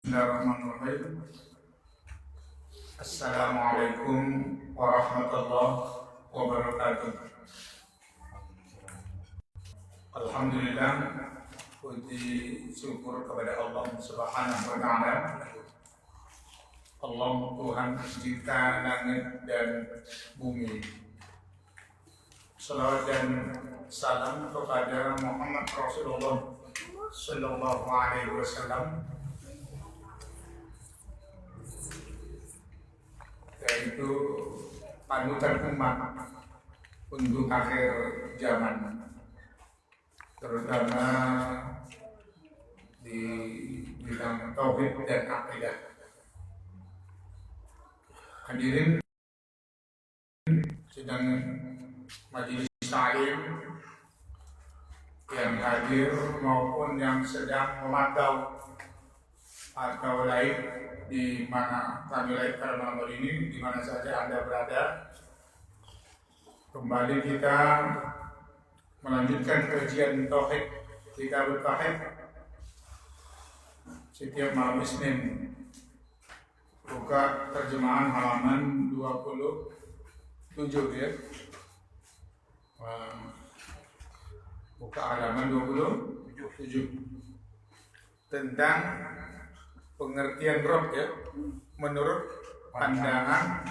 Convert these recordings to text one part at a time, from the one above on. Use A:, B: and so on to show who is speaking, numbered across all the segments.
A: Bismillahirrahmanirrahim. Assalamualaikum warahmatullahi wabarakatuh. Alhamdulillah, puji syukur kepada Allah Subhanahu wa taala. Allah Tuhan pencipta langit dan bumi. Salawat dan salam kepada Muhammad Rasulullah sallallahu alaihi wasallam, yaitu panutan umat untuk akhir zaman, terutama di bidang tauhid dan akidah. Hadirin sidang majelis taklim yang hadir maupun yang sedang memantau atau live di mana kami live pada malam hari ini, di mana saja Anda berada. Kembali kita melanjutkan kajian tauhid Kitab Tauhid setiap malam Isnin. Buka terjemahan halaman 27 ya. Buka halaman 27 tentang pengertian Rabb ya, menurut pandangan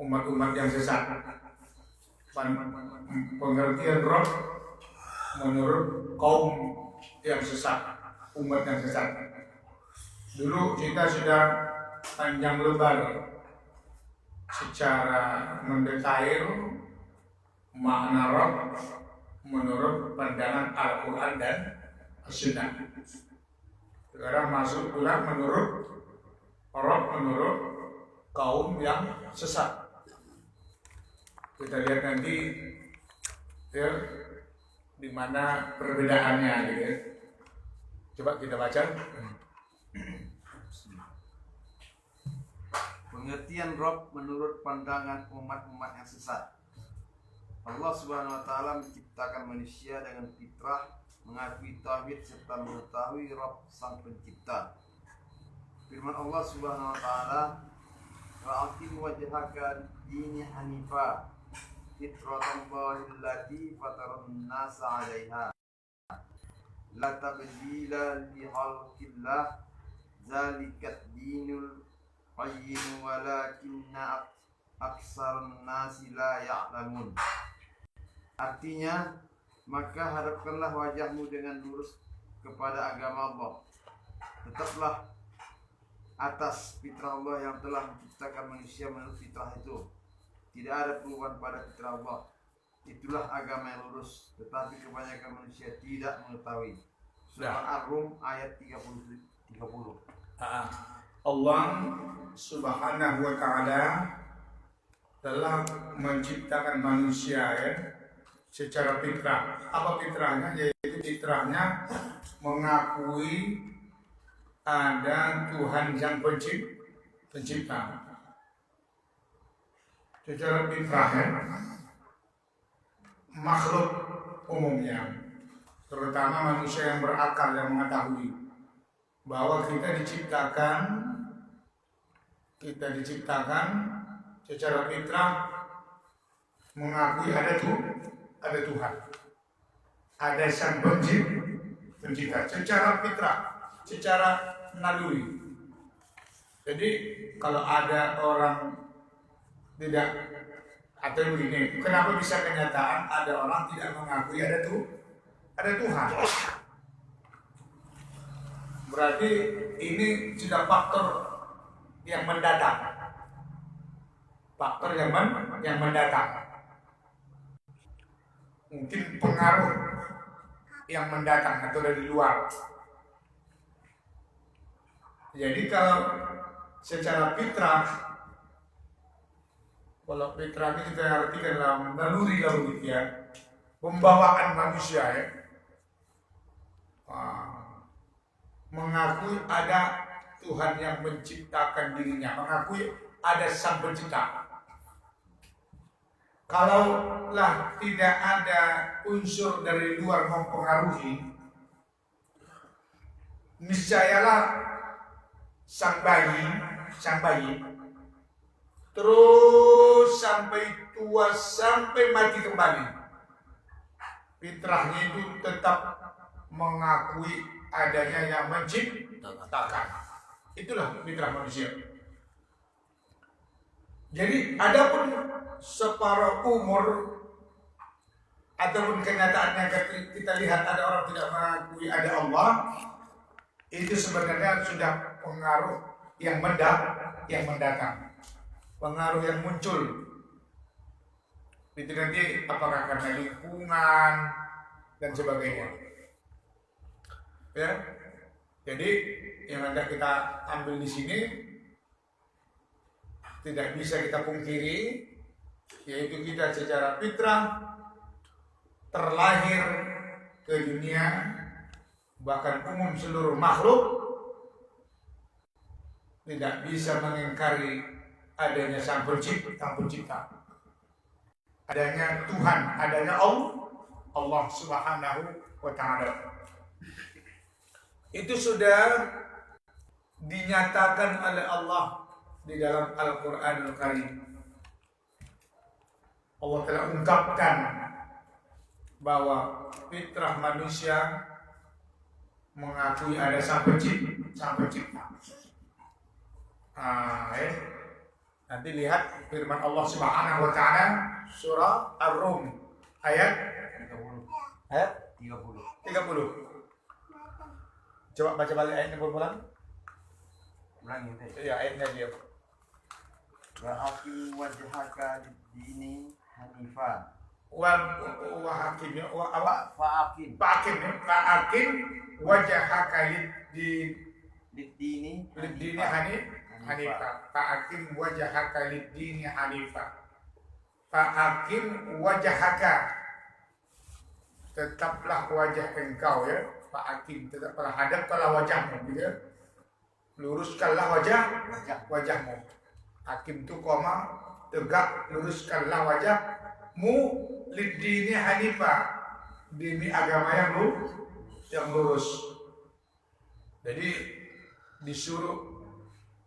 A: umat-umat yang sesat. Pengertian Rabb menurut kaum yang sesat, umat yang sesat. Dulu kita sudah panjang lebar secara mendetail makna Rabb menurut pandangan Al-Quran dan As-Sunnah. Sekarang masuk pula menurut Rabb menurut kaum yang sesat. Kita lihat nanti ya, di mana perbedaannya gitu ya. Coba kita baca.
B: Pengertian Rabb menurut pandangan umat-umat yang sesat. Allah Subhanahu wa taala menciptakan manusia dengan fitrah, mengakui tauhid serta mengetahui Rabb sang pencipta. Firman Allah Subhanahu wa taala, "Fa'aqim wajhaka dini hanifa, fitratallahi allati fataran nasa 'alaiha. La tabdila li khalqillah, zalikat dinul qayyim walakinna aksarun nasi la ya'lamun." Artinya, maka hadapkanlah wajahmu dengan lurus kepada agama Allah. Tetaplah atas fitrah Allah yang telah menciptakan manusia menurut fitrah itu. Tidak ada perubahan pada fitrah Allah. Itulah agama yang lurus, tetapi kebanyakan manusia tidak mengetahui. Surah Ar-Rum ayat 30.
A: Allah Subhanahu wa taala telah menciptakan manusia ya, secara fitrah. Apa fitrahnya? Yaitu fitrahnya mengakui ada Tuhan yang pencipta. Secara fitrah ya, makhluk umumnya, terutama manusia yang berakal yang mengetahui bahwa kita diciptakan secara fitrah mengakui ada Tuhan, ada Sang Pencipta secara fitrah, secara naluri. Jadi kalau ada orang tidak, atau begini, kenapa bisa kenyataan ada orang tidak mengakui ada Tuhan? Berarti ini sudah faktor yang mendatang. Faktor yang mendatang. Mungkin pengaruh yang mendatang atau dari luar. Jadi kalau secara fitrah, kalau fitrah ini kita artikan dalam naluri ya, pembawaan manusia ya, mengakui ada Tuhan yang menciptakan dirinya, mengakui ada Sang Pencipta. Kalaulah tidak ada unsur dari luar mempengaruhi, niscayalah sang bayi terus sampai tua, sampai mati kembali, fitrahnya itu tetap mengakui adanya yang menciptakan. Itulah fitrah manusia. Jadi adapun separuh umur ataupun kenyataannya kita lihat ada orang tidak mengakui ada Allah, itu sebenarnya sudah pengaruh yang mendatang, pengaruh yang muncul. Itu nanti apakah karena lingkungan dan sebagainya. Ya, jadi yang hendak kita ambil di sini tidak bisa kita pungkiri, yaitu kita secara fitrah terlahir ke dunia, bahkan umum seluruh makhluk tidak bisa mengingkari adanya sang pencipta, adanya Tuhan, adanya Allah Subhanahu wa Ta'ala. Itu sudah dinyatakan oleh Allah di dalam Al-Quranul Karim. Allah telah ungkapkan bahwa fitrah manusia mengakui ada sang pencipta. Nanti lihat firman Allah Subhanahu wa Ta'ala surah Ar-Rum ayat 30. Coba baca balik ayatnya pelan-pelan.
B: Ulangi deh.
A: Iya, ayatnya dia.
B: Wa'aqim wajhaka lid-dini hanifa.
A: Wa'aqim wajhaka
B: lid-dini
A: hanifa. Fa'aqim wajhaka lid-dini hanifa. Fa'aqim wajhaka, tetaplah wajah engkau, ya. Fa'aqim, tetaplah hadaplah wajahmu, gitu ya. Luruskanlah wajahmu. Hakim itu koma, tegak, luruskanlah wajahmu lid-dini hanifa, demi agama yang lurus. Jadi disuruh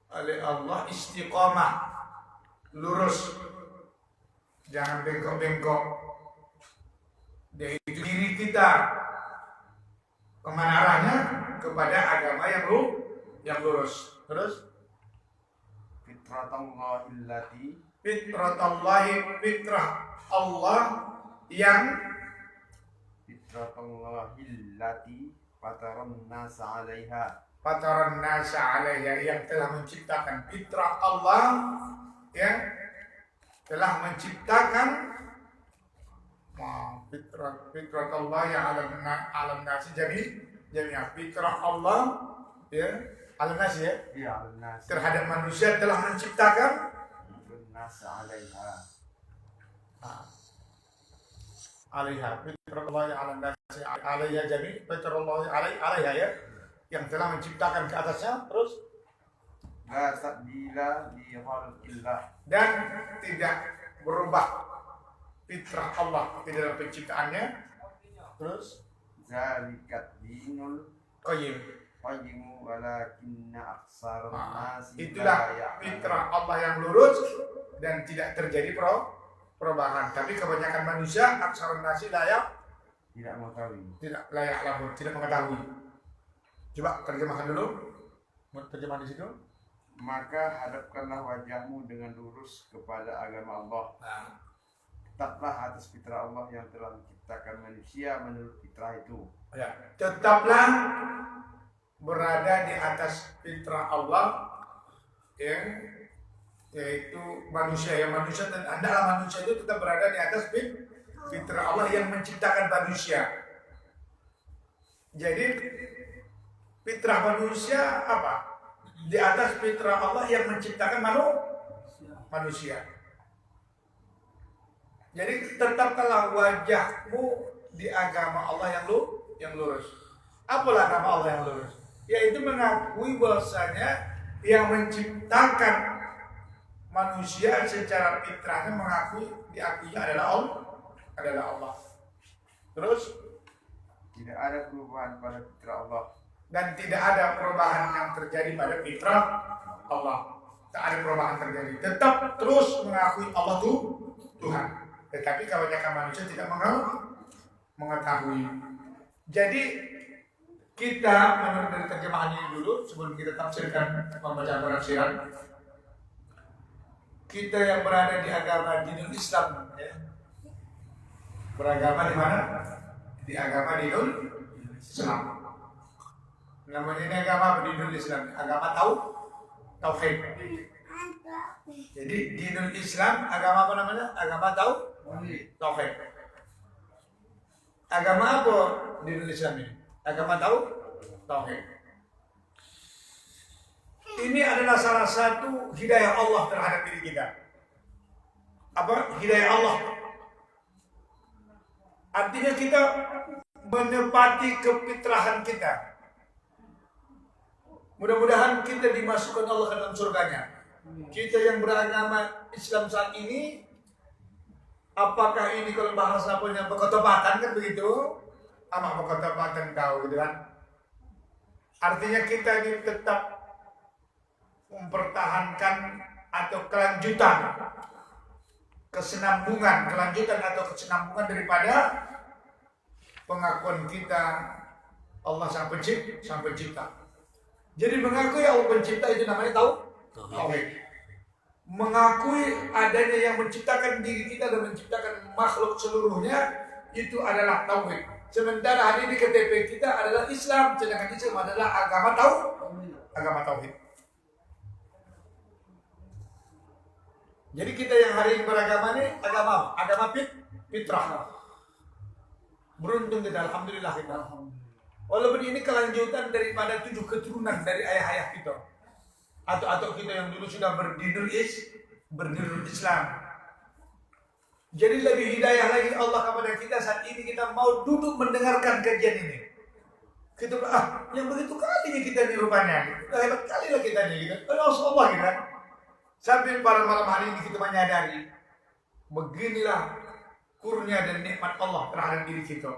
A: oleh Allah istiqomah, lurus, jangan bengkok-bengkok. Dari diri kita kemana arahnya? Kepada agama yang lurus. Terus fitrah Allah yang fataran nasa 'alaiha, yang telah menciptakan. Fitrah Allah yang telah menciptakan fitrah Allah yang alam nasi jami'ah. Fitrah Allah ya alam nasi, ya?
B: Iya, alam nasi.
A: Terhadap manusia telah menciptakan
B: nasa 'alaiha.
A: Alaiha, fitrah Allah yang alam nasi 'alaiha jami', fitrah Allah 'alaiha, ya, yang telah menciptakan ke atasnya. Terus
B: la tabdila li khalqillah,
A: dan tidak berubah fitrah Allah di dalam penciptaannya. Terus
B: zalikat dinul
A: qayyim,
B: walakinna aksarun nasi
A: itulah fitrah Allah yang lurus dan tidak terjadi perubahan. Tapi kebanyakan manusia aksarun nasi
B: tidak mengetahui.
A: Tidak layak lahur, tidak mengetahui. Coba terjemahkan dulu. Terjemahan di situ.
B: Maka hadapkanlah wajahmu dengan lurus kepada agama Allah. Tetaplah atas fitrah Allah yang telah menciptakan manusia menurut fitrah itu.
A: Ya, tetaplah berada di atas fitrah Allah, ya, yaitu manusia. Yang manusia adalah manusia itu tetap berada di atas fitrah Allah yang menciptakan manusia. Jadi fitrah manusia apa? Di atas fitrah Allah yang menciptakan manusia. Jadi tetapkanlah wajahmu di agama Allah yang lurus. Apalah nama Allah yang lurus? Yaitu mengakui bahwasanya yang menciptakan manusia secara fitrahnya diakuinya adalah Allah. Terus
B: tidak ada perubahan pada fitrah Allah.
A: dan tidak ada perubahan yang terjadi pada fitrah Allah. Tak ada perubahan terjadi. Tetap terus mengakui Allah itu Tuhan. Tetapi kebanyakan manusia tidak mengetahui. Jadi kita menurut dari terjemahan ini dulu sebelum kita tafsirkan membaca penafsiran. Kita yang berada di agama dinul Islam, ya. Beragama di mana? Di agama dinul Islam. Namanya ini agama dinul Islam. Agama tauhid. Jadi dinul Islam agama apa namanya? Agama tauhid. Agama apa dinul Islam ini? Agama tauhid. Ini adalah salah satu hidayah Allah terhadap diri kita. Apa? Hidayah Allah. Artinya kita menepati kefitrahan kita. Mudah-mudahan kita dimasukkan Allah ke dalam surganya. Kita yang beragama Islam saat ini, apakah ini kalau bahasa punya pekotobatan kan begitu? Ama pekotobatan kau gitu kan? Artinya kita ini tetap mempertahankan atau kelanjutan kesinambungan daripada pengakuan kita Allah sang pencipta. Jadi mengakui Allah pencipta itu namanya tauhid. Mengakui adanya yang menciptakan diri kita dan menciptakan makhluk seluruhnya itu adalah tauhid. Sementara hari ini KTP kita adalah Islam, sedangkan Islam adalah agama tauhid. Jadi kita yang hari ini beragama ini agama fitrah. Beruntung kita, alhamdulillah kita. Walaupun ini kelanjutan daripada 7 keturunan dari ayah-ayah kita. Atau kita yang dulu sudah berdinul Islam. Jadi lebih hidayah lagi Allah kepada kita saat ini kita mau duduk mendengarkan kajian ini. Kita yang begitu kalinya kita di rupanya. Hebat kali lah kita nih gitu. Allah kita. Sampai pada malam hari ini kita menyadari beginilah kurnia dan nikmat Allah terhadap diri kita.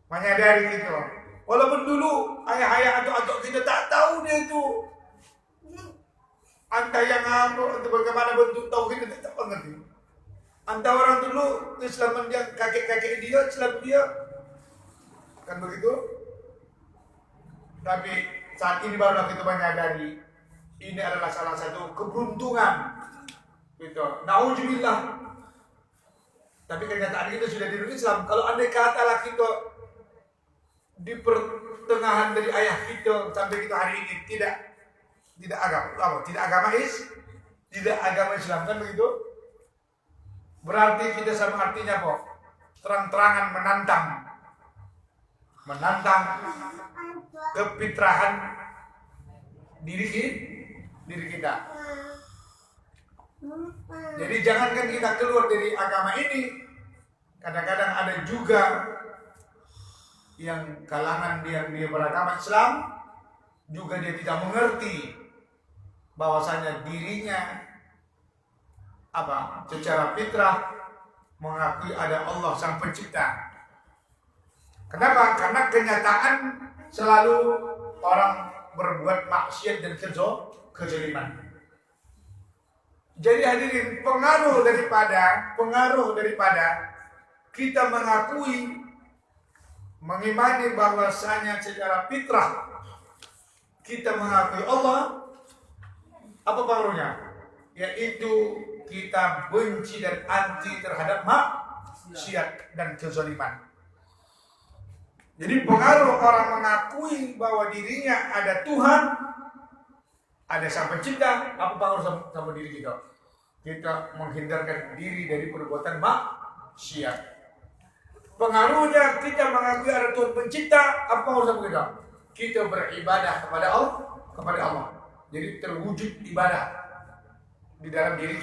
A: Menyadari kita. Walaupun dulu ayah-ayah atau kita tak tahu dia itu entah yang apa, entah bagaimana bentuk tauhid kita tak mengerti. Entah orang dulu Islam yang kakek-kakek dia, Islam dia kan begitu. Tapi saat ini baru kita menyadari ini adalah salah satu keberuntungan. Gitu. Nauzubillah. Tapi kenyataan kita sudah di Islam. Kalau andai katalah kita di pertengahan dari ayah kita sampai kita hari ini tidak agama Islam kan begitu? Berarti kita sama artinya kok terang-terangan menantang kefitrahan diri kita. Jadi jangankan kita keluar dari agama ini, kadang-kadang ada juga yang kalangan dia beragama Islam juga dia tidak mengerti bahwasanya dirinya secara fitrah mengakui ada Allah sang pencipta. Kenapa? Karena kenyataan selalu orang berbuat maksiat dan kezaliman. Jadi hadirin, pengaruh daripada kita mengimani bahwasanya secara fitrah kita mengakui Allah, apa pengaruhnya? Yaitu kita benci dan anti terhadap maksiat dan kezaliman. Jadi pengaruh orang mengakui bahwa dirinya ada Tuhan, ada sang pencipta, apa pengaruh sama diri kita? Kita menghindarkan diri dari perbuatan maksiat. Pengaruhnya kita mengakui ada Tuhan pencipta, apa pengaruh sama kita? Kita beribadah kepada Allah. Jadi terwujud ibadah di dalam diri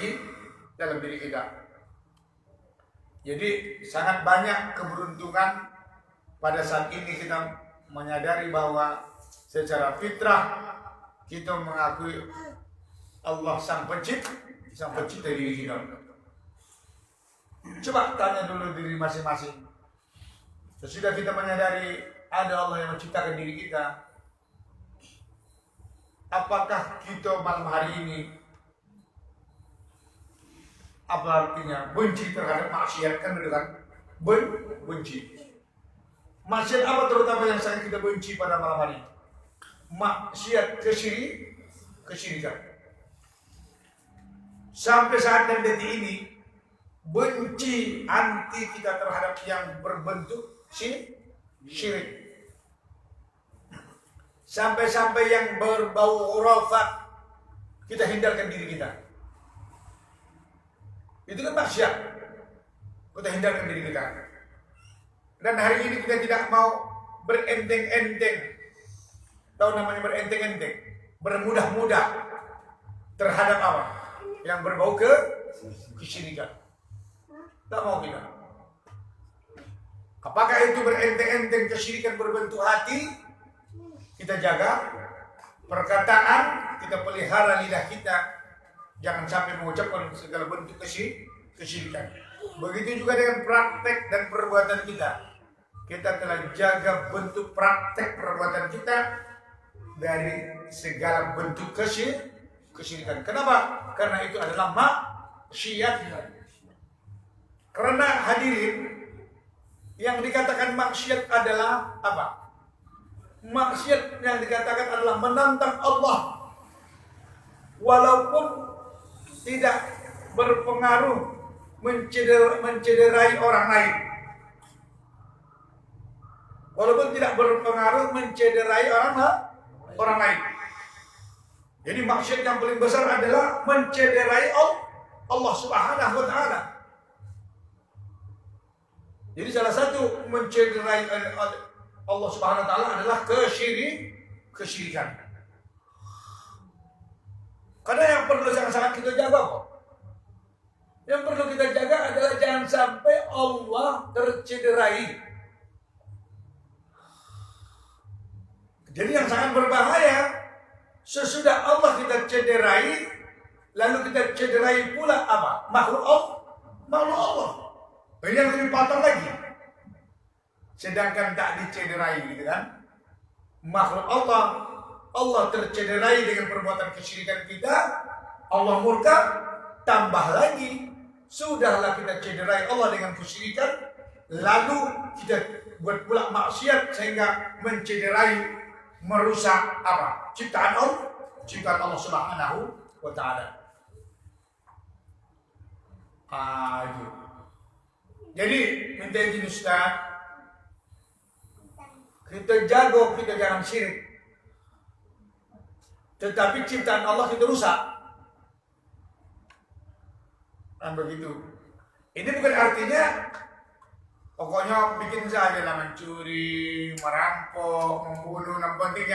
A: kita. Jadi sangat banyak keberuntungan pada saat ini kita menyadari bahwa secara fitrah kita mengakui Allah sang pencipta diri kita. Coba tanya dulu diri masing-masing. Sesudah kita menyadari ada Allah yang menciptakan diri kita, apakah kita malam hari ini apa artinya benci terhadap maksiat? Kan dengan benci. Maksiat apa terutama yang sangat kita benci pada malam hari? Maksiat kesyirikan. Sampai saat dan detik ini benci anti kita terhadap yang berbentuk syirik. Sampai-sampai yang berbau khurafat kita hindarkan diri kita. Itu kan maksiat. Kita hindarkan diri kita. Dan hari ini kita tidak mau berenteng-enteng. Tahu namanya berenteng-enteng? Bermudah-mudah terhadap apa? Yang berbau kesyirikan. Tak mau kita. Apakah itu berenteng-enteng kesyirikan berbentuk hati? Kita jaga perkataan, kita pelihara lidah kita. Jangan sampai mengucapkan segala bentuk kesyirikan. Begitu juga dengan praktek dan perbuatan kita. Kita telah jaga bentuk praktek perbuatan kita dari segala bentuk kesyirikan. Kenapa? Karena itu adalah maksiat. Karena hadirin, yang dikatakan maksiat adalah apa? Maksiat yang dikatakan adalah menantang Allah, walaupun tidak berpengaruh mencederai orang lain. Walaupun tidak berpengaruh mencederai orang lain. Jadi maksiat yang paling besar adalah mencederai Allah Subhanahu wa taala. Jadi salah satu mencederai Allah Subhanahu wa taala adalah kesyirikan. Karena yang perlu sangat-sangat kita jaga kok. Yang perlu kita jaga adalah jangan sampai Allah tercederai. Jadi yang sangat berbahaya, sesudah Allah kita cederai, lalu kita cederai pula apa? Makhluk Allah. Ini yang lebih fatal lagi. Sedangkan tak dicederai, gitu kan? Makhluk Allah tercederai dengan perbuatan kesyirikan kita, Allah murka, tambah lagi, sudahlah kita cederai Allah dengan kesyirikan, lalu kita buat pula maksiat sehingga mencederai, merusak apa? Ciptaan Allah Subhanahu wa taala. Jadi minta izin Ustaz, kita jago, kita jangan syirik. Tetapi ciptaan Allah kita rusak. Dan begitu. Ini bukan artinya pokoknya bikin saja lah, mencuri, merampok, membunuh, yang penting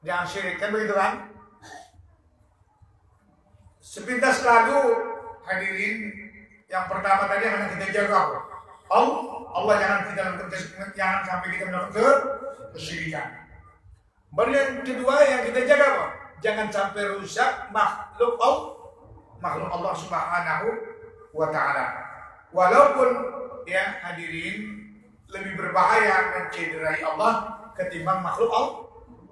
A: jangan syirik, kan begitu kan? Sepintas lalu hadirin, yang pertama tadi yang kita jaga Allah, jangan sampai kita melakukan kesyirikan. Baru yang kedua yang kita jaga apa? Jangan sampai rusak makhluk Allah Subhanahu wa taala. Walaupun ya hadirin, lebih berbahaya mencederai Allah ketimbang makhluk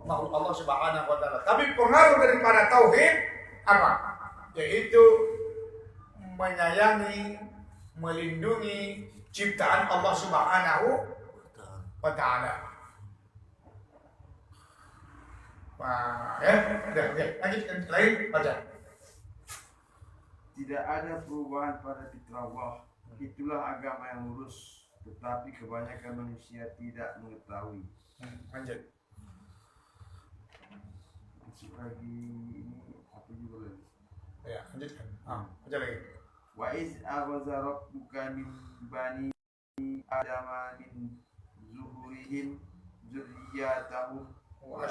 A: Allah Subhanahu wa taala. Tapi pengaruh daripada tauhid apa? Yaitu menyayangi, melindungi ciptaan Allah Subhanahu wa taala. Lanjutkan lain baca.
B: Tidak ada perubahan pada fitrah Allah. Itulah agama yang lurus, tetapi kebanyakan manusia tidak mengetahui.
A: Lanjut.
B: Masuk lagi ini apa juga lagi?
A: Ya, lanjutkan. Baca lagi.
B: Wa iz aghadha rabbuka min bani adama min zuhurihim dzurriyyatahum wa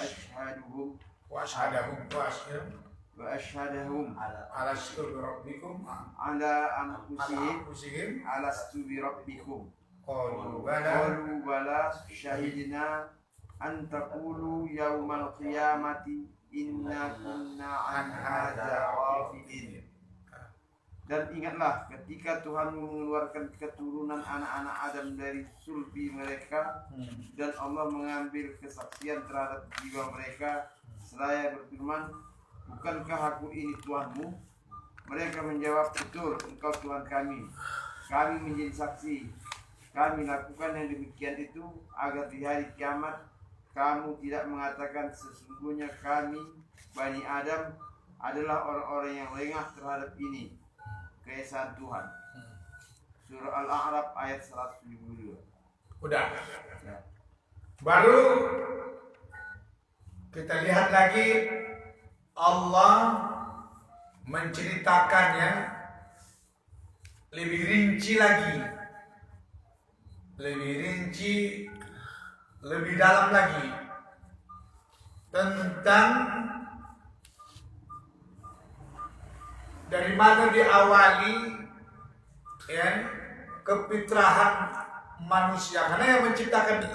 B: ashhadahum
A: alastu bi rabbikum
B: ala anfusihim alastu bi rabbikum
A: qalu
B: bala syahidna an taqulu yaumal qiyamati inna kunna an hadza ghafilin. Dan ingatlah ketika Tuhanmu mengeluarkan keturunan anak-anak Adam dari sulbi mereka, dan Allah mengambil kesaksian terhadap jiwa mereka seraya berfirman, bukankah aku ini Tuhanmu? Mereka menjawab, betul, engkau Tuhan kami. Kami menjadi saksi. Kami lakukan yang demikian itu agar di hari kiamat kamu tidak mengatakan sesungguhnya kami Bani Adam adalah orang-orang yang lengah terhadap ini, keesaan Tuhan. Surah Al-A'raf ayat 172.
A: Udah.
B: Ya.
A: Baru kita lihat lagi Allah menceritakannya lebih rinci lagi. Lebih rinci, lebih dalam lagi tentang dari mana diawali ya kefitrahan manusia, karena yang menciptakan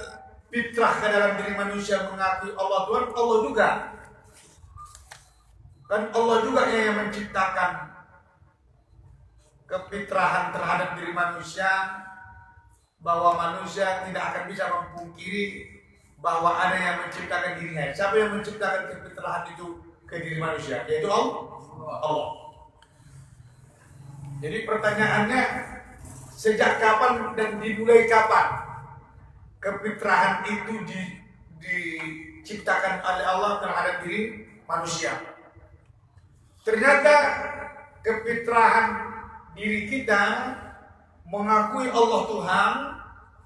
A: fitrah ke dalam diri manusia mengakui Allah Tuhan, Allah juga kan, Allah juga yang menciptakan kefitrahan terhadap diri manusia, bahwa manusia tidak akan bisa memungkiri bahwa ada yang menciptakan dirinya. Siapa yang menciptakan kefitrahan itu ke diri manusia? Yaitu Allah. Jadi pertanyaannya, sejak kapan dan dimulai kapan kefitrahan itu diciptakan oleh Allah terhadap diri manusia? Ternyata kefitrahan diri kita mengakui Allah Tuhan,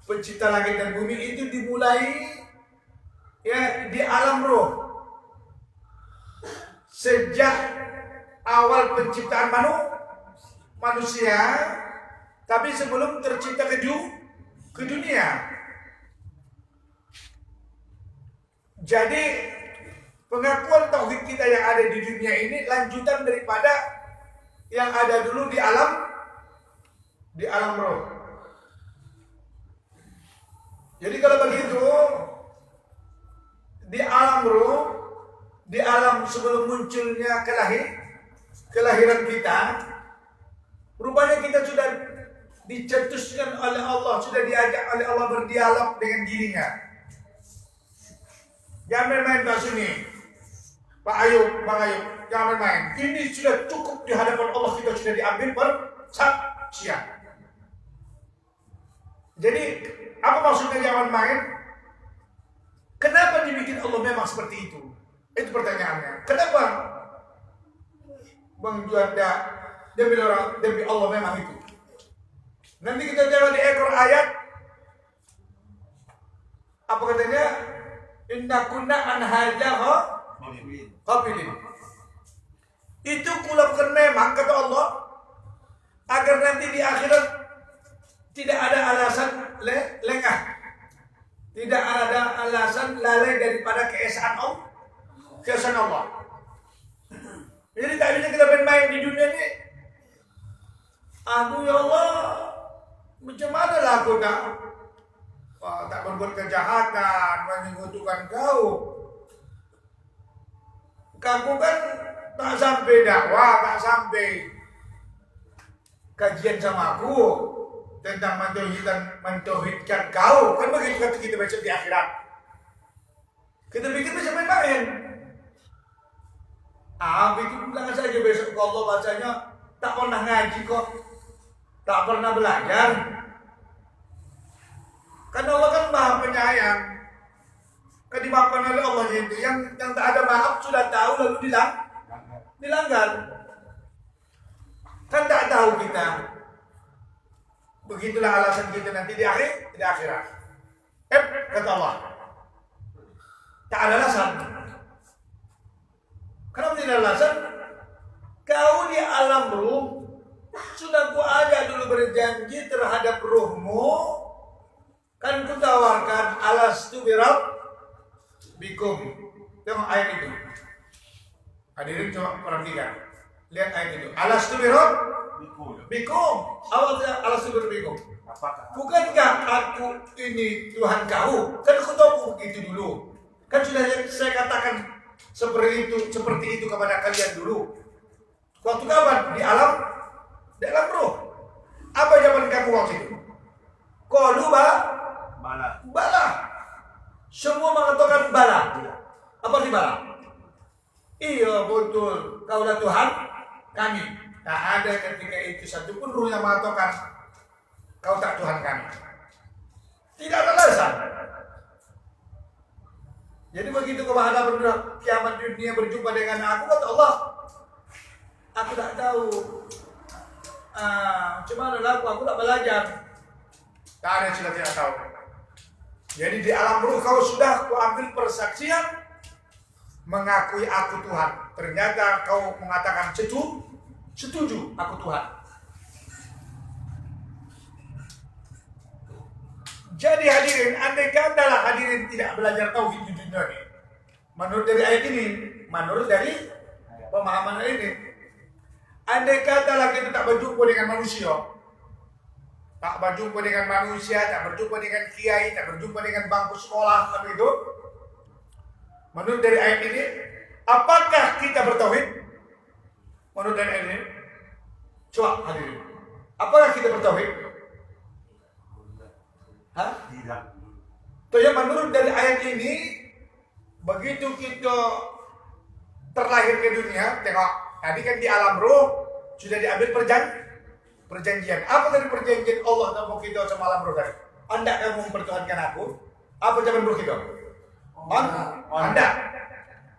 A: pencipta langit dan bumi, itu dimulai ya di alam roh. Sejak awal penciptaan manusia, tapi sebelum tercipta ke dunia. Jadi pengakuan tauhid kita yang ada di dunia ini lanjutan daripada yang ada dulu di alam roh. Jadi kalau begitu, di alam roh, di alam sebelum munculnya kelahiran kita, rupanya kita sudah dicetuskan oleh Allah, sudah diajak oleh Allah berdialog dengan dirinya. Jangan main-main Pak Suni, Pak Ayub, Bang Ayub, jangan main. Ini sudah cukup di hadapan Allah, kita sudah diambil persaksian. Jadi apa maksudnya jangan main? Kenapa dibikin Allah memang seperti itu? Itu pertanyaannya. Kenapa Bang Juanda demi Allah memang itu? Nanti kita jawab di ekor ayat. Apa katanya? Inna kunna an hadza ghafilin. Itu kulakukan memang kata Allah agar nanti di akhirat tidak ada alasan lengah, tidak ada alasan lalai daripada keesaan Allah. Jadi tak bisa kita main di dunia ini. Aku ya Allah, macam mana lah aku tak berbuat kejahatan, menyekutukan kau. Kamu kan tak sampai dakwah, tak sampai kajian sama aku tentang mentauhidkan kau. Kan begitu kata kita besok di akhirat. Kita bikin bisa main-main. Bikin bilang saja besok ke Allah bacanya tak pernah ngaji kok, tak pernah belajar. Karena Allah kan Maha Penyayang. Kan dimaafkan oleh Allah itu. Yang tak ada maaf sudah tahu lalu dilanggar. Kan tak tahu kita. Begitulah alasan kita nanti di akhirat. Kata Allah. Tak ada alasan. Kenapa tidak ada alasan? Kau di alam ruh sudah ku ajak dulu berjanji terhadap ruhmu. Kan ku tawarkan alastu bikum. Tengok ayat itu. Hadirin coba perhatikan. Lihat ayat itu. Alastu bikum. Alastu bikum. Bukankah aku ini Tuhan kau? Kan aku tahu begitu dulu. Kan sudah saya katakan seperti itu kepada kalian dulu. Waktu kapan? Di dalam ruh. Apa jawaban kamu waktu itu? Qalu bala. Semua mengatakan bala. Apa sih bala? Iya betul, kaulah Tuhan kami. Tak ada ketika itu satu pun ruh yang mengatakan kau tak Tuhan kami. Tidak ada alasan. Jadi begitu kau menghadap kiamat dunia berjumpa dengan aku, kata Allah, aku tak tahu. Cuma aku tak belajar. Tak ada yang tidak tahu. Jadi di alam ruh kau sudah kau ambil persaksian mengakui aku Tuhan. Ternyata kau mengatakan setuju aku Tuhan. Jadi hadirin, andai katalah hadirin tidak belajar tauhid di dunia ini, menurut dari ayat ini, menurut dari pemahaman ayat ini, andai katalah kita tak berjumpa dengan manusia, tak berjumpa dengan kiai, tak berjumpa dengan bangku sekolah, apa itu? Menurut dari ayat ini, apakah kita bertauhid? Menurut dari ayat ini, coba hadirin, apakah kita bertauhid?
B: Tidak.
A: Tuh ya, menurut dari ayat ini, begitu kita terlahir ke dunia, tengok, tadi kan di alam roh sudah diambil perjanjian. Apa tadi perjanjian Allah sama kita sama alam roh tadi? Anda kamu mempertuhankan aku. Apa jawaban roh kita? Anda.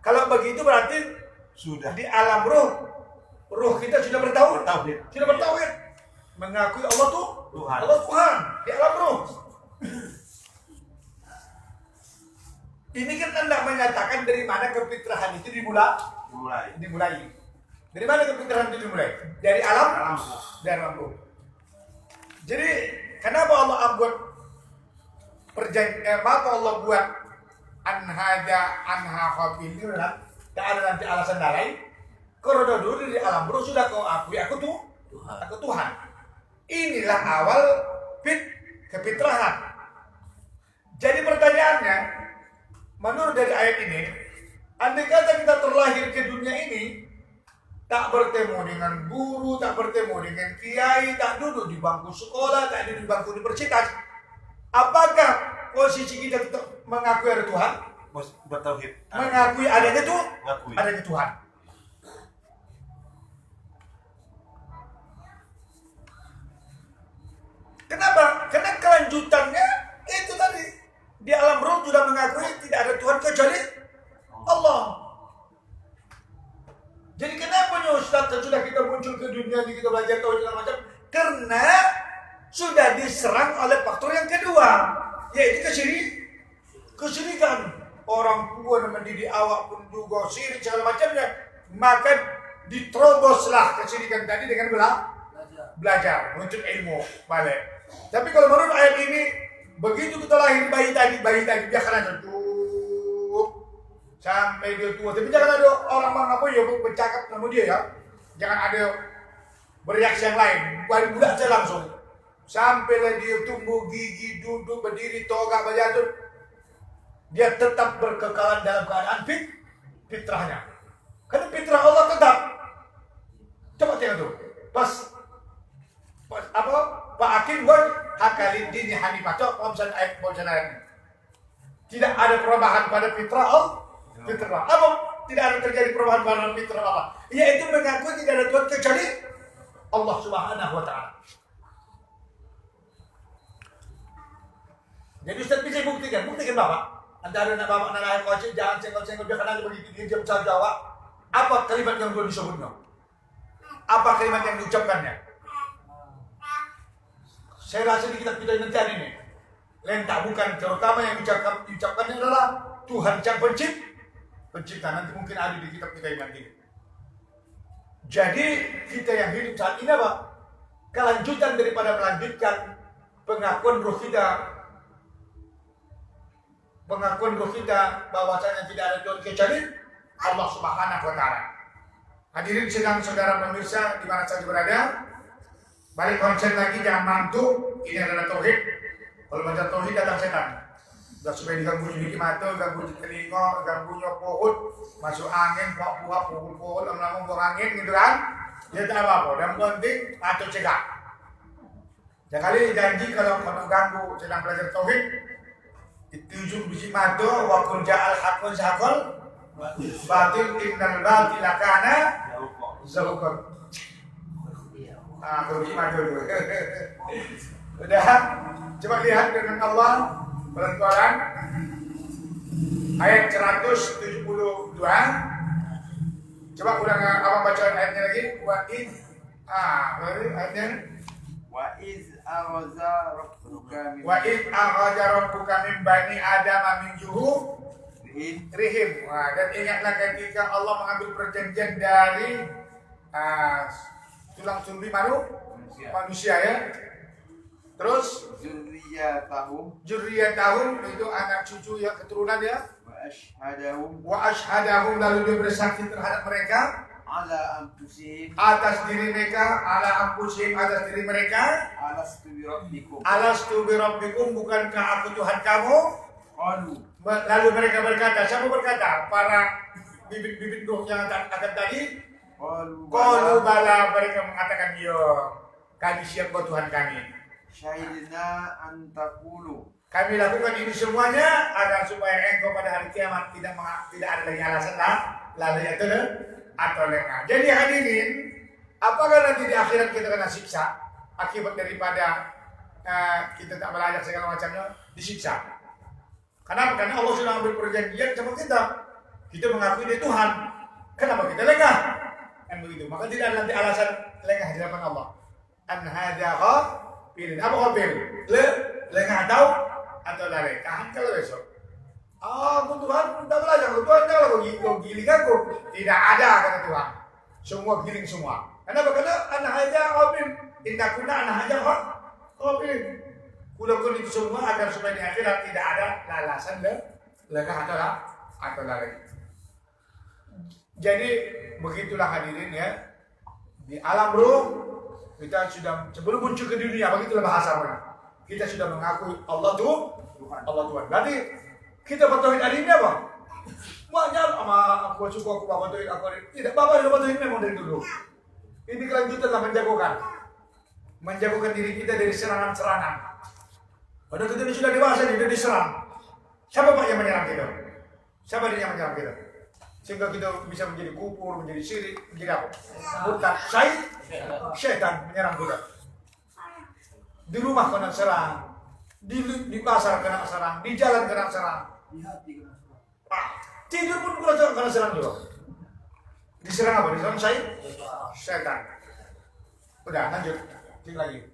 A: Kalau begitu berarti
B: Sudah.
A: di alam roh kita sudah bertauhid. Sudah bertauhid. Mengakui Allah tuh
B: Tuhan.
A: Allah Tuhan di alam roh. Ini kan Anda menyatakan dari mana kefitrahan itu dimulai. Dari mana kefitrahan itu dimulai? Dari alam roh. Jadi kenapa Allah buat perjanjian? Kenapa Allah buat anha khafil ini? Tak ada nanti alasan lain. Karena dulu di alam roh sudah kau akui aku Tuhan. Inilah awal kefitrahan. Jadi pertanyaannya, menurut dari ayat ini, andai kata kita terlahir ke dunia ini, tak bertemu dengan guru, tak bertemu dengan kiai, tak duduk di bangku sekolah, tak duduk di bangku universitas, apakah posisi kita tetap mengakui ada Tuhan?
B: Bertauhid.
A: Mengakui adanya Tuhan. Kenapa? Karena kelanjutannya itu tadi. Di alam roh sudah mengakui tidak ada Tuhan kecuali Allah. Jadi kenapa nih Ustaz sudah kita muncul ke dunia ini, kita belajar tauhid segala macam? Karena sudah diserang oleh faktor yang kedua, yaitu kesyirikan. Orang tua yang mendidik awak pun juga syirik segala macamnya, maka diteroboslah kesyirikan tadi dengan belajar, menuntut ilmu balik. Tapi kalau menurut ayat ini, begitu kita lahir bayi tadi biarkan aja tuh sampai dia tua. Tapi jangan ada orang mengapa ya bercakap sama dia ya. Jangan ada bereaksi yang lain. Budak saya langsung sampailah dia tumbuh gigi, duduk, berdiri, toga, berjatuh. Dia tetap berkekalan dalam keadaan fitrahnya. Karena fitrah Allah tetap. Coba tengok tuh. Pas Pak Akin hakalid dini hanifah. Coba ayat ini. Tidak ada perubahan pada fitrah Allah. Apa? Tidak ada terjadi perubahan pada fitrah Allah. Yaitu mengaku tidak ada Tuhan kecuali Allah Subhanahu wa Ta'ala. Jadi Ustaz bisa buktikan Bapak. Antara anak Bapak dan ayah kocik, jangan senggol-senggol biarkan aja begitu dia jam saja jawab. Apa kalimat yang belum disebutnya? Apa kalimat yang diucapkannya? Saya rasa di kitab kita nanti ini lentak bukan, terutama yang diucapkannya adalah Tuhan Sang Pencipta. Nanti mungkin ada di kitab kita nanti. Jadi kita yang hidup saat ini apa? Kelanjutan daripada melanjutkan pengakuan roh kita bahwasanya tidak ada Tuhan kecuali Allah Subhanahu wa Ta'ala. Hadirin sedang saudara pemirsa di mana saja berada, balik konsen lagi, jangan mantuk. Ini adalah tauhid. Kalau baca tauhid datang setan. Sudah supaya diganggu di mata, ganggu di telinga, ganggunya pohon, masuk angin, buah pukul-pukul, lama-lama buang angin gitu kan. Dia tak apa-apa. Yang penting atau cegah. Sekali janji kalau kau ganggu sedang belajar tauhid, itu biji madu wa kun ja'al haqqun saqal batil innal batila kana zahuqan. Biji madu dulu. Udah, coba lihat dengan Allah pelan-pelan ayat 172. Coba ulang abang baca ayatnya lagi. Ayatnya
B: Wa iz awaza rabbuka
A: min bani Adam min juhum
B: min
A: rihim. Dan ingatlah ketika Allah mengambil perjanjian dari tulang sulbi manusia ya. Terus zurriyatahum itu anak cucu ya, keturunan ya. Wa ashhadahum lalu dia bersaksi terhadap mereka
B: ala anfusihim
A: atas diri mereka, atas diri mereka. Alastu bi rabbikum, bukankah aku Tuhan kamu?
B: Qalu,
A: Lalu mereka berkata, siapa berkata? Para bibit-bibit Nuh yang akan tadi. Qalu bala, mereka mengatakan ya, kami siap buat Tuhan kami.
B: syahidna an taqulu,
A: Kami lakukan ini semuanya agar supaya engkau pada hari kiamat tidak ada lagi alasan lalu itu atau lengah. Jadi hadirin, apakah nanti di akhirat kita kena siksa akibat daripada kita tak belajar segala macamnya, disiksa? Kenapa? Karena Allah sudah ambil perjanjian sama kita. Kita mengakui dia Tuhan. Kenapa kita lengah? Kan begitu. Maka tidak ada nanti alasan lengah di hadapan Allah. An hadha pilih. Apa kau pilih? Lengah atau lari? Tahan kalau besok. Tuhan tak belajar. Tuhan jangan kau giling aku. Tidak ada kata Tuhan. Semua giling semua. Kenapa? Karena anak aja qabil. Inna kunna anak aja qabil. Kulakukan itu semua agar supaya di akhirat tidak ada alasan lengah atau lari. Jadi begitulah hadirin ya. Di alam ruh kita sudah sebelum muncul ke dunia, begitulah bahasanya. Kita sudah mengakui Allah Tuhan. Berarti kita bertauhid hari ini apa? Banyak sama aku suka aku bertauhid aku tidak bapak sudah bertauhid memang dari dulu. Ini kelanjutanlah menjagokan diri kita dari serangan-serangan. Padahal kita ini sudah dewasa, sudah diserang. Siapa Pak yang menyerang kita? Siapa dia yang menyerang kita? Sehingga kita bisa menjadi kufur, menjadi syirik, menjadi apa? Murtad, syaitan menyerang kita. Di rumah kena serang, di pasar kena serang, di jalan kena serang. Tidur pun kena serang juga. Diserang apa? Diserang syaitan. Udah lanjut, cek lagi.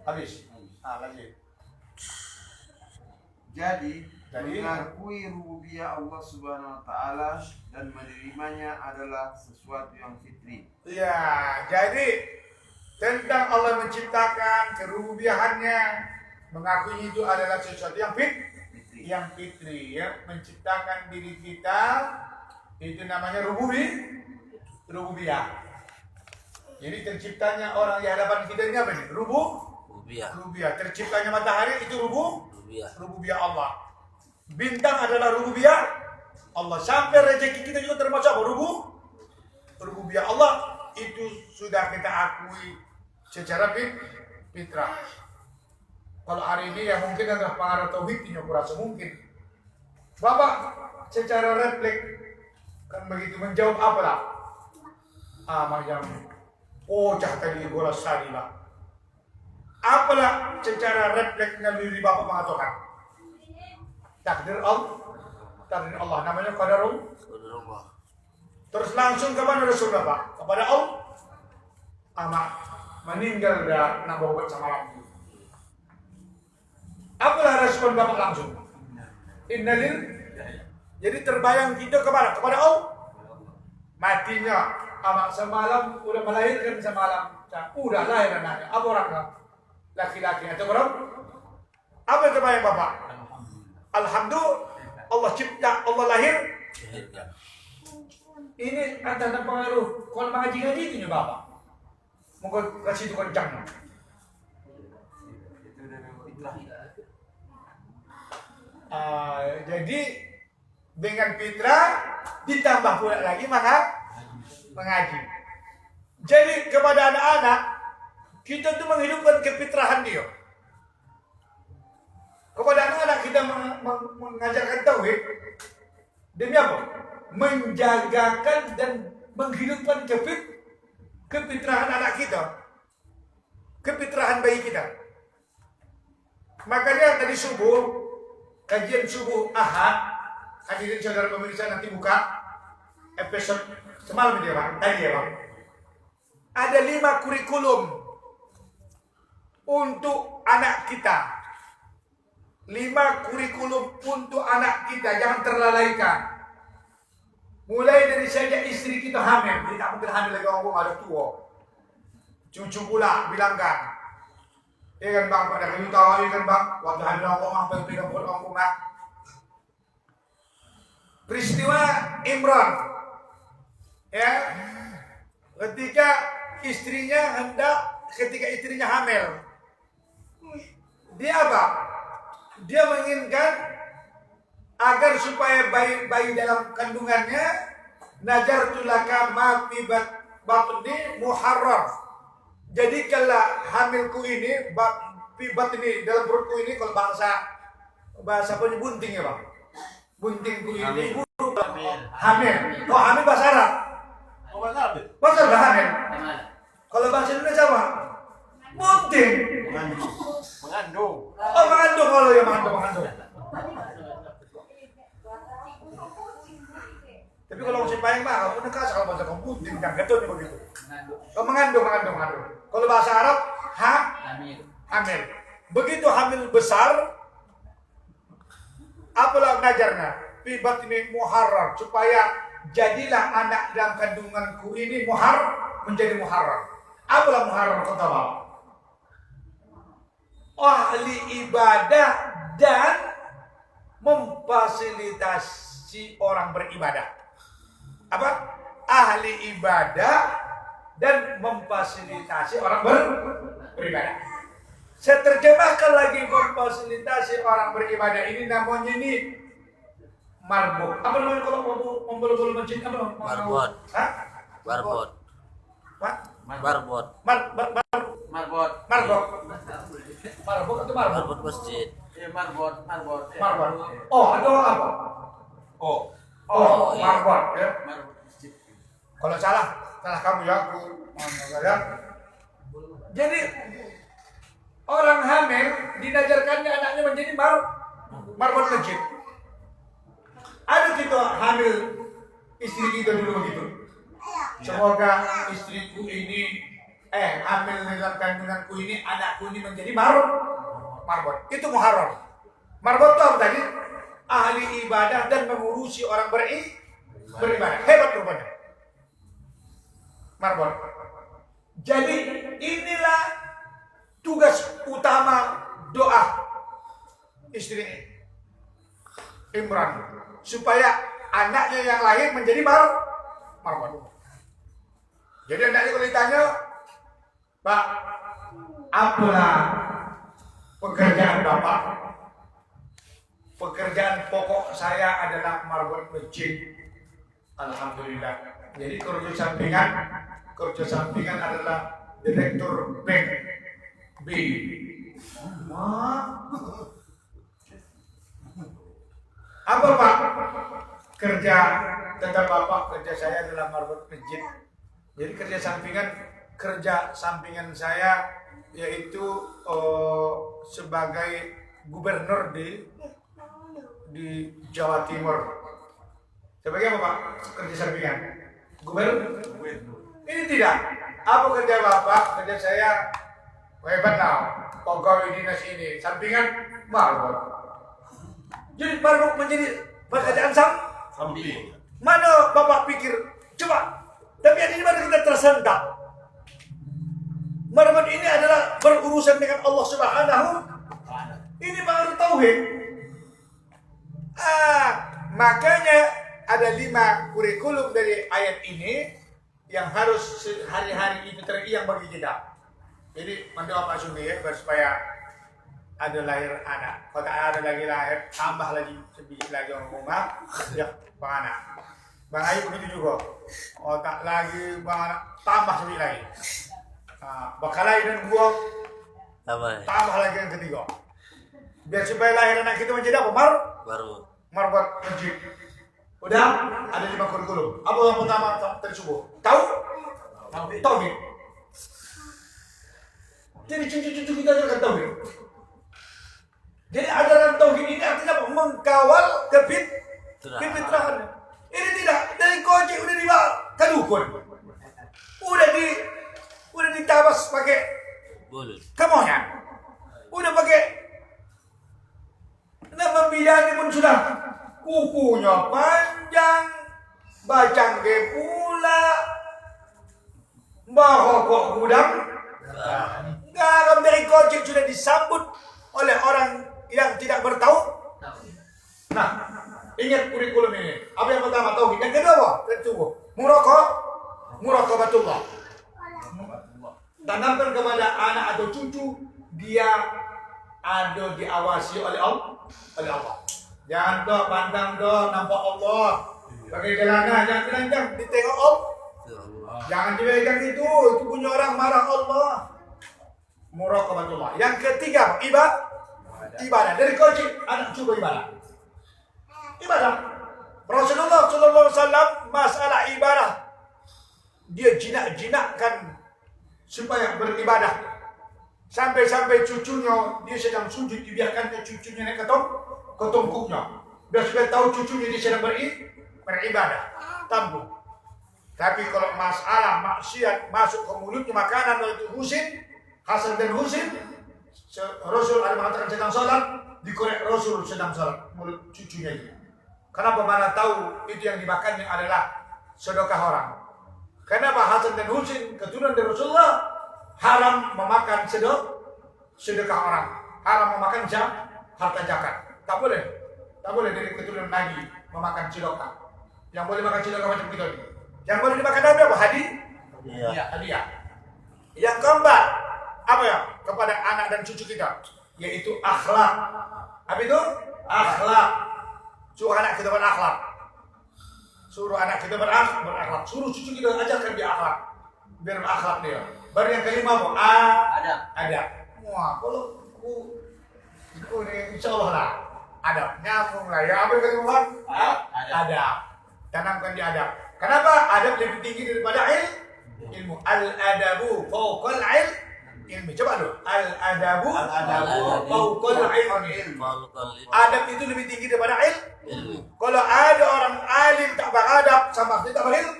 A: Habis. Lanjut.
B: Jadi mengakui rububiyah Allah Subhanahu wa taala dan menerimanya adalah sesuatu yang fitri.
A: Ya, jadi tentang Allah menciptakan kerububiahannya, mengakui itu adalah sesuatu yang fitri ya, menciptakan diri kita itu namanya rububiyah. Jadi terciptanya orang di hadapan kita ini apa nih? Rububiyah. Terciptanya matahari itu rububiyah Allah. Bintang adalah rububiyah Allah. Sampai rezeki kita juga termasuk apa? Rububiyah Allah. Itu sudah kita akui secara fitrah. Kalau hari ini ya mungkin adalah pengaruh tauhidnya kurasa mungkin. Bapak secara refleks kan begitu menjawab apalah? Macam cah tadi bola sadilah. Apalah secara refleksnya diri Bapak mengatakan takdir Allah namanya qadarullah. Terus langsung kepada Rasul Bapak, kepada Allah. Meninggal dah nambah obat semalam. Apalah respon Bapak langsung? Innalil. Jadi terbayang kita kepada Allah. Matinya semalam udah melahirkan semalam. Udah lahir anaknya. Apa orangnya? Laki-laki atau perempuan? Apa yang terbayang Bapak? Alhamdulillah Allah cipta, Allah lahir. Ini ada pengaruh kalau mengaji itu Bapak. Mungkin kasih itu kencang. Jadi dengan fitrah ditambah pula lagi mengaji. Jadi kepada anak-anak kita tuh menghidupkan kefitrahan dia. Kepada anak-anak kita mengajarkan tauhid demi apa? Menjagakan dan menghidupkan kefitrahan anak kita, kefitrahan bayi kita. Makanya tadi subuh, kajian subuh Ahad, hadirin saudara pemirsa nanti buka episode semalam dia Bang, tadi ya Bang. Ada 5 kurikulum untuk anak kita. 5 kurikulum untuk anak kita, jangan terlalaikan. Mulai dari saja istri kita hamil, jadi tak mungkin hamil lagi orang ada tua. Cucu pula bilangkan. Ya kan Bang, pada kayu tahu ya kan Bang, waktu hamil orang apa yang pegang buat orang rumah. Peristiwa Imran, ya, ketika istrinya hamil, dia apa? Dia menginginkan agar supaya bayi dalam kandungannya najartu laka ma fi batni muharrar. Jadi kalau hamilku ini fi batni dalam perutku ini, kalau bahasa bunting ya Bang. Buntingku ini hamil. Oh, hamil bahasa Arab. Bahasa Arab hamil. Kalau bahasa Indonesia apa? Bunting.
B: Mengandung.
A: Oh, mengandung kalau ya mengandung. Tapi kalau musim paling mah, kamu nekas kalau bahasa kamu bunting dan getun begitu. Oh, mengandung. Kalau bahasa Arab, hamil. Begitu hamil besar, apalah ngajarnya? Fi batni muharrar, supaya jadilah anak dalam kandunganku ini menjadi muharrar. Apalah muharrar kata Bapak? Ahli ibadah dan memfasilitasi orang beribadah. Apa? Ahli ibadah dan memfasilitasi orang beribadah. Saya terjemahkan lagi memfasilitasi orang beribadah ini namanya ini marbot. Apa namanya kalau membulu-bulu masjid apa?
C: Marbot.
A: Hah?
C: Marbot.
A: Pak?
C: Marbot.
B: Marbot.
A: Marbot atau marbot?
C: Marbot masjid.
B: Marbot.
A: Oh, ada apa?
C: Iya.
A: Marbot ya.
B: Marbot masjid.
A: Kalau salah kamu ya, aku ya. Jadi orang hamil dinajarkannya anaknya menjadi marbot masjid. Ada kita hamil istri kita dulu begitu. Semoga istriku ini hamil dalam kandunganku ini, anakku ini menjadi marbot. Itu muharram. Marbot itu apa tadi? Ahli ibadah dan mengurusi orang beribadah. Hebat rupanya. Marbot. Jadi inilah tugas utama doa istri Imran, supaya anaknya yang lahir menjadi marbot. Jadi anaknya kalau ditanya, Pak, apalah pekerjaan Bapak? Pekerjaan pokok saya adalah marbot masjid. Alhamdulillah. Jadi kerja sampingan adalah direktur bank B. Apa Pak? Tetap Bapak, kerja saya adalah marbot masjid. Jadi kerja sampingan saya yaitu sebagai gubernur di Jawa Timur. Sebagai apa Pak? Kerja sampingan gubernur. Ini tidak. Apa kerja Bapak? Kerja saya hebat now. Pegawai dinas ini sampingan marbot. Jadi marbot menjadi pekerjaan
B: Samping.
A: Mana Bapak pikir? Coba. Tapi ini mana kita tersendak. Marbot ini adalah berurusan dengan Allah Subhanahu. Ini baru tauhid. Makanya ada 5 kurikulum dari ayat ini yang harus hari-hari itu teriang bagi kita. Jadi mendoa Pak Sumi ya, supaya ada lahir anak. Kalau tak ada lagi lahir, tambah lagi sedikit lagi orang rumah, ya Pak anak. Bang Ayub begitu juga. Oh tak lagi bang tambah sedikit lagi. Bakalai dan gua tambah lagi yang ketiga. Biar supaya lahir anak kita menjadi apa?
C: Baru.
A: Buat masjid. Udah ada 5 kurikulum. Apa yang pertama tadi subuh? Tahu? Tauhid. Jadi cucu-cucu kita ajarkan tauhid. Jadi ajaran tauhid ini artinya apa? Mengkawal kefitrahan. Ini tidak dari kocik udah dibawa ke dukun. Udah ditabas pakai
C: Bulut.
A: kemonya. Udah pakai nama bidani pun sudah kukunya panjang, bacangge pula, bahokok gudang. Garam dari kocik sudah disambut oleh orang yang tidak bertahu. Nah, ingat kurikulum ini. Apa yang pertama tauhid, yang kedua apa? Tentu muraqabatullah. Tanamkan kepada anak atau cucu dia ada diawasi oleh Allah. Jangan dok pandang dok nampak Allah. Pakai celana jangan telanjang ditengok Allah. Jangan dipegang itu punya orang marah Allah. Muraqabatullah. Yang ketiga ibadah. Dari kecil anak coba ibadah. Rasulullah SAW masalah ibadah dia jinak-jinakkan supaya beribadah. Sampai cucunya dia sedang sujud dibiarkan ke cucunya naik ke tongkuknya. Biar supaya tahu cucunya dia sedang beribadah. Tampung. Tapi kalau masalah maksiat masuk ke mulutnya makanan itu Hasan dan Husin, Rasul ada mengatakan sedang sholat, dikorek Rasul sedang sholat mulut cucunya itu. Kenapa mana tahu itu yang dimakannya adalah sedekah orang? Kenapa Hasan dan Husin keturunan dari Rasulullah haram memakan sedekah orang, haram memakan harta zakat. Tak boleh dari keturunan Nabi memakan sedekah. Yang boleh makan sedekah macam kita ini. Yang boleh dimakan Nabi apa? Hadiah. Yang keempat, apa ya? Kepada anak dan cucu kita, yaitu akhlak. Apa itu? Akhlak. Suruh anak kita berakhlak. Suruh cucu kita ajarkan dia akhlak. Biar berakhlak dia. Baru yang kelima apa? Adab. Wah, kalau ini insya Allah lah. Adab. Nyambung lah. Ya, apa yang kelima? Adab. Tanamkan dia adab. Kenapa? Adab lebih tinggi daripada ilmu. Al-adabu fawqal ilmi. Coba dulu. Al-adabu fawqal ilmi. Adab itu lebih tinggi daripada ilmu. Kalau ada orang alim tak beradab sama sekali tak berilmu.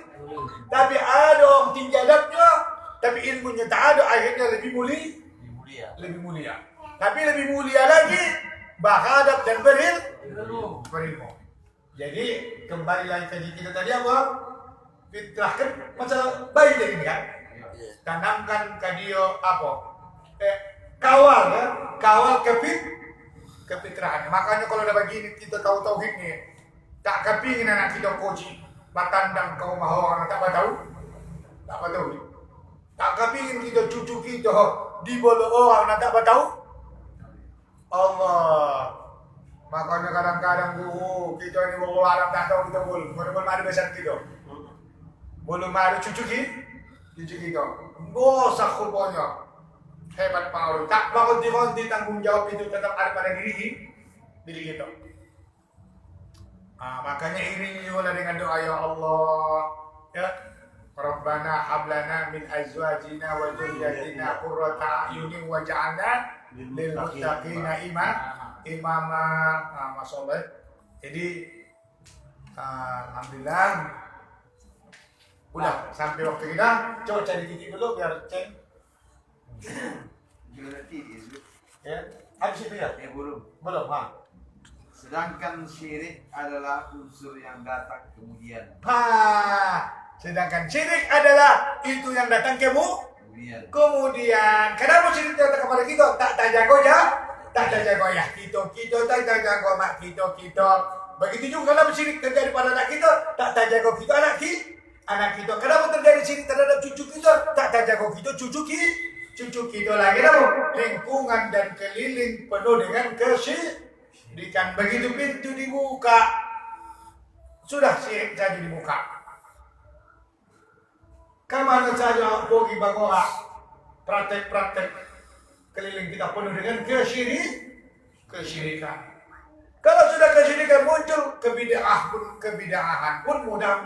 A: Tapi ada orang tinggi adabnya tapi ilmunya tak ada, akhirnya lebih mulia. Tapi lebih mulia lagi beradab dan berilmu. Jadi kembali lagi ke kita tadi apa? Fitrah kan masalah bayi tadi kan? Tanamkan ke dia apa? Kawal kefitrahan. Makanya kalau udah begini kita tahu tauhid nih, tak kepingin anak kita koji batandang ke rumah orang tak tahu. Tak kepingin kita cucu kita diboleh orang tak tahu. Allah. Makanya kadang-kadang guru kita ini bawa Arab tak tahu kita boleh mari besar kita. Boleh mari cucu kita. Bosak rupanya. Hebat pengaruh. Tak bangun tanggung jawab itu tetap ada pada diri kita. Makanya iringi juga dengan doa ya Allah. Ya. Rabbana hablana min azwajina wa dzurriyyatina qurrata a'yunin waj'alna lil muttaqina imama. Masyaallah. Jadi alhamdulillah udah sampai waktu kita. Coba cari titik dulu biar cek. Ya, habis itu ya?
B: Belum. Sedangkan syirik adalah unsur yang datang kemudian.
A: Sedangkan syirik adalah itu yang datang kemudian. Kenapa syirik datang kepada kita? Tak jago ya. Kita tak jago mak kita. Begitu juga kalau syirik terjadi pada anak kita, tak jago kita anak kita. Kenapa terjadi syirik terhadap cucu kita? Tak jago kita cucu kita lagi lingkungan dan keliling penuh dengan kesyirikan. Begitu pintu dibuka, Sudah sih jadi dibuka. Kemana saja pergi bagoa praktek-praktek keliling kita penuh dengan kesyirikan. Kalau sudah kesyirikan muncul kebidahan pun mudah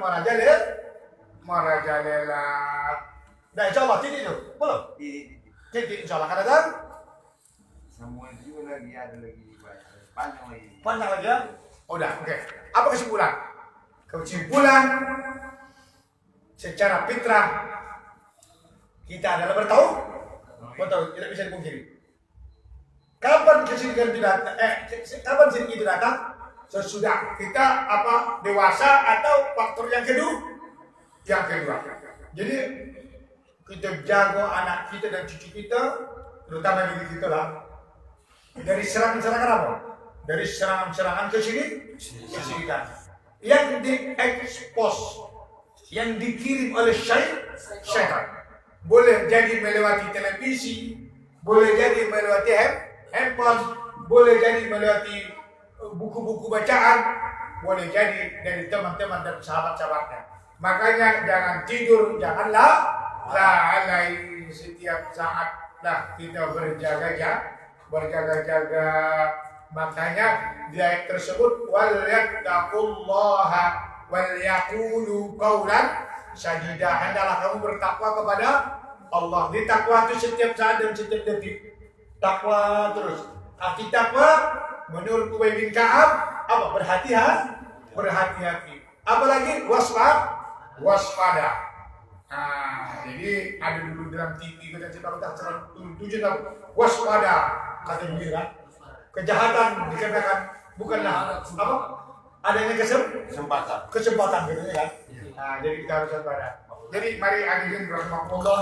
A: merajalela. Nah, insya Allah titik itu, belum? Titik insya Allah kan datang.
B: Semua itu lagi ada lagi panjang lagi.
A: Panjang lagi ya? Udah, oke. Apa kesimpulan? Kesimpulan secara fitrah kita adalah bertauhid. Tidak bisa dipungkiri. Kapan kesyirikan itu datang? Kapan syirik itu datang? Sesudah kita dewasa atau faktor yang kedua? Yang kedua. Jadi kita jago anak kita dan cucu kita, terutama diri kita lah, dari serangan-serangan apa? Dari serangan-serangan kesyirikan yang diekspos, yang dikirim oleh syaitan. Boleh jadi melewati televisi, boleh jadi melewati handphone, boleh jadi melewati buku-buku bacaan, boleh jadi dari teman-teman dan sahabat-sahabatnya. Makanya jangan tidur, janganlah lalai, setiap saat lah kita berjaga-jaga. Makanya di ayat tersebut wal yattaqullaha wal yaqulu qawlan sadida. Hendaklah kamu bertakwa kepada Allah. Di takwa itu setiap saat dan setiap detik. Takwa terus. Arti takwa menurut Ubay bin Ka'ab apa? Berhati-hati. Apalagi waspada. Nah, jadi ada dulu dalam TV kita cerita tujuh waspada kata begitu kan. Kejahatan dikatakan bukanlah apa? Adanya kesempatan gitu kan. Nah, jadi kita harus waspada. Jadi mari hadirin rahmatullah,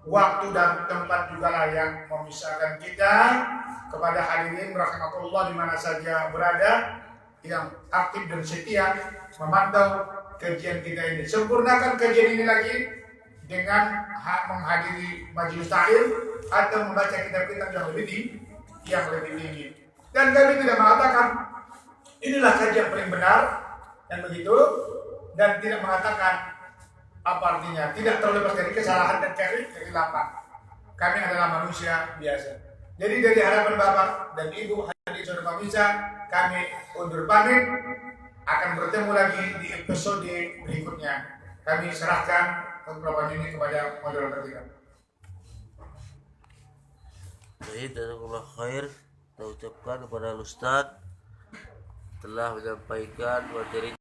A: waktu dan tempat juga lah yang memisahkan kita. Kepada hadirin rahmatullah di mana saja berada yang aktif dan setia memantau kajian kita ini. Sempurnakan kajian ini lagi dengan menghadiri majelis taklim atau membaca kitab-kitab yang lebih tinggi. Dan kami tidak mengatakan inilah kajian paling benar dan begitu, dan tidak mengatakan apa artinya, tidak terlepas dari kesalahan dan kehilafan. Kami adalah manusia biasa. Jadi dari harapan Bapak dan Ibu hadirin saudara pemirsa, kami undur pamit, akan bertemu lagi di episode berikutnya. Kami serahkan keberadaan ini kepada moderator kita.
C: Baik, jazakallah khair. Kita ucapkan kepada Ustaz telah menyampaikan materi